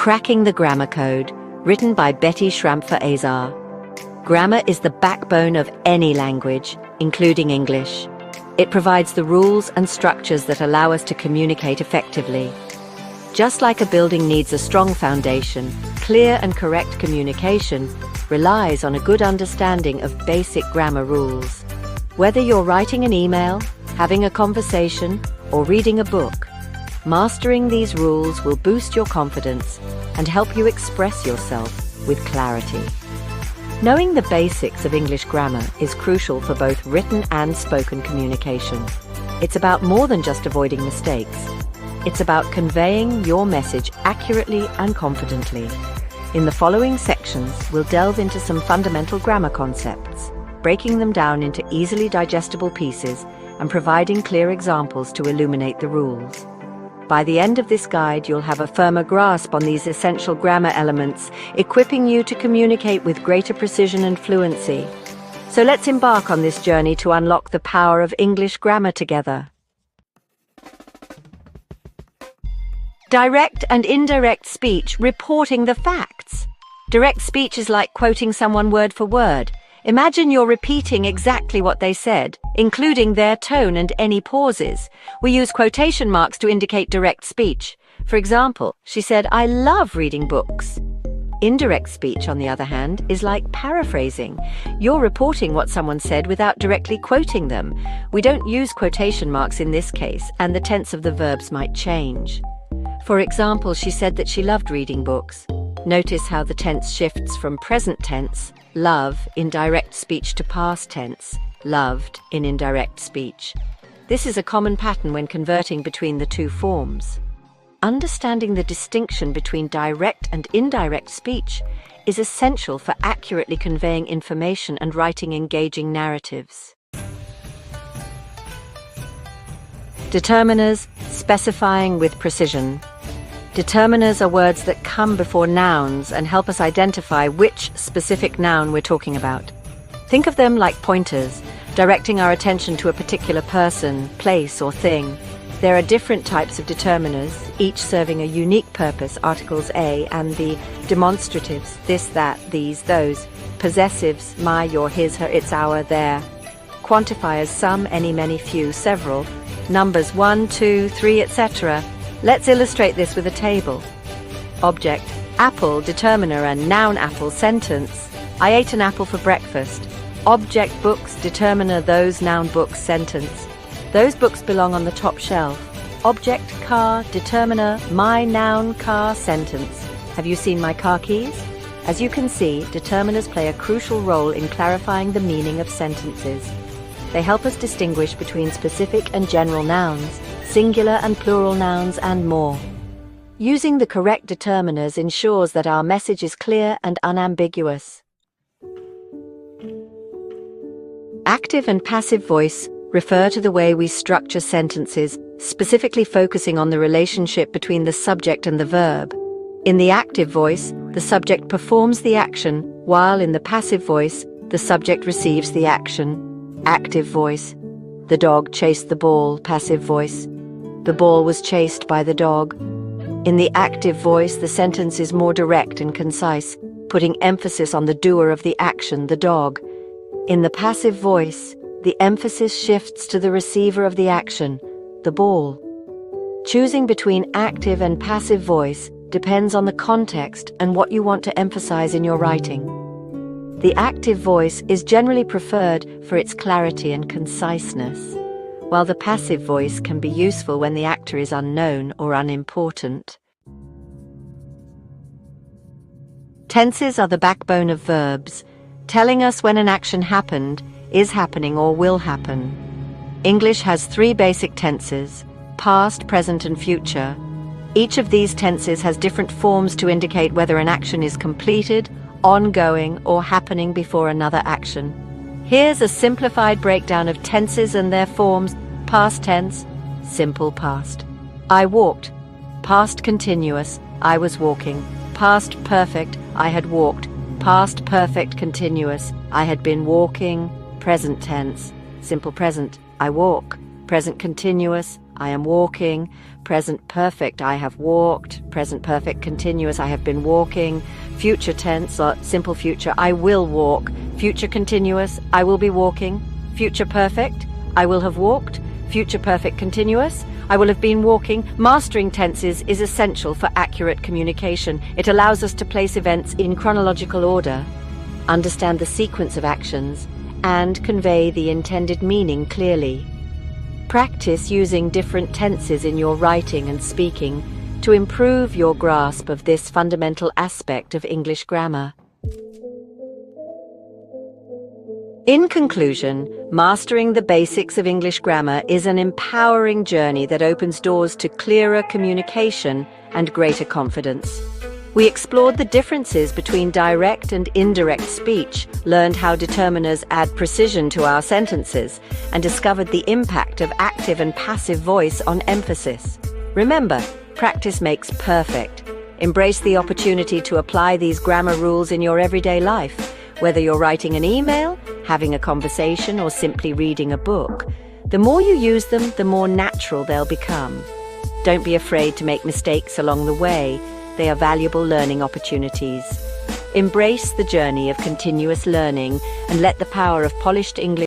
Cracking the Grammar Code, written by Betty Schrampfer-Azar. Grammar is the backbone of any language, including English. It provides the rules and structures that allow us to communicate effectively. Just like a building needs a strong foundation, clear and correct communication relies on a good understanding of basic grammar rules. Whether you're writing an email, having a conversation, or reading a book, mastering these rules will boost your confidence and help you express yourself with clarity. Knowing the basics of English grammar is crucial for both written and spoken communication. It's about more than just avoiding mistakes. It's about conveying your message accurately and confidently. In the following sections, we'll delve into some fundamental grammar concepts, breaking them down into easily digestible pieces and providing clear examples to illuminate the rules. By the end of this guide, you'll have a firmer grasp on these essential grammar elements, equipping you to communicate with greater precision and fluency. So let's embark on this journey to unlock the power of English grammar together. Direct and indirect speech, reporting the facts. Direct speech is like quoting someone word for word. Imagine you're repeating exactly what they said, including their tone and any pauses. We use quotation marks to indicate direct speech. For example, she said, "I love reading books." Indirect speech, on the other hand, is like paraphrasing. You're reporting what someone said without directly quoting them. We don't use quotation marks in this case, and the tense of the verbs might change. For example, she said that she loved reading books. Notice how the tense shifts from present tense, love, in direct speech, to past tense, loved, in indirect speech. This is a common pattern when converting between the two forms. Understanding the distinction between direct and indirect speech is essential for accurately conveying information and writing engaging narratives. Determiners, specifying with precision. Determiners are words that come before nouns and help us identify which specific noun we're talking about. Think of them like pointers, directing our attention to a particular person, place, or thing. There are different types of determiners, each serving a unique purpose: articles a and the demonstratives, this, that, these, those, possessives, my, your, his, her, its, our, their, quantifiers, some, any, many, few, several, numbers 1, 2, 3, etc. Let's illustrate this with a table. Object, apple, determiner, and noun apple, sentence. I ate an apple for breakfast. Object, books, determiner, those, noun, books, sentence. Those books belong on the top shelf. Object, car, determiner, my, noun, car, sentence. Have you seen my car keys? As you can see, determiners play a crucial role in clarifying the meaning of sentences. They help us distinguish between specific and general nouns, singular and plural nouns, and more. Using the correct determiners ensures that our message is clear and unambiguous. Active and passive voice refer to the way we structure sentences, specifically focusing on the relationship between the subject and the verb. In the active voice, the subject performs the action, while in the passive voice, the subject receives the action. Active voice. The dog chased the ball, passive voice. The ball was chased by the dog. In the active voice, the sentence is more direct and concise, putting emphasis on the doer of the action, the dog. In the passive voice, the emphasis shifts to the receiver of the action, the ball. Choosing between active and passive voice depends on the context and what you want to emphasize in your writing. The active voice is generally preferred for its clarity and conciseness, while the passive voice can be useful when the actor is unknown or unimportant. Tenses are the backbone of verbs, telling us when an action happened, is happening, or will happen. English has 3 basic tenses: past, present, and future. Each of these tenses has different forms to indicate whether an action is completed, ongoing, or happening before another action. Here's a simplified breakdown of tenses and their forms. Past tense, simple past. I walked. Past continuous, I was walking. Past perfect, I had walked. Past perfect continuous, I had been walking. Present tense, simple present, I walk. Present continuous, I am walking. Present perfect, I have walked. present perfect continuous, I have been walking, future tense or simple future, I will walk, future continuous, I will be walking, future perfect, I will have walked, future perfect continuous, I will have been walking. Mastering tenses is essential for accurate communication. It allows us to place events in chronological order, understand the sequence of actions, and convey the intended meaning clearly. Practice using different tenses in your writing and speaking to improve your grasp of this fundamental aspect of English grammar. In conclusion, mastering the basics of English grammar is an empowering journey that opens doors to clearer communication and greater confidence. We explored the differences between direct and indirect speech, learned how determiners add precision to our sentences, and discovered the impact of active and passive voice on emphasis. Remember, practice makes perfect. Embrace the opportunity to apply these grammar rules in your everyday life, whether you're writing an email, having a conversation, or simply reading a book. The more you use them, the more natural they'll become. Don't be afraid to make mistakes along the way. They are valuable learning opportunities. Embrace the journey of continuous learning and let the power of polished English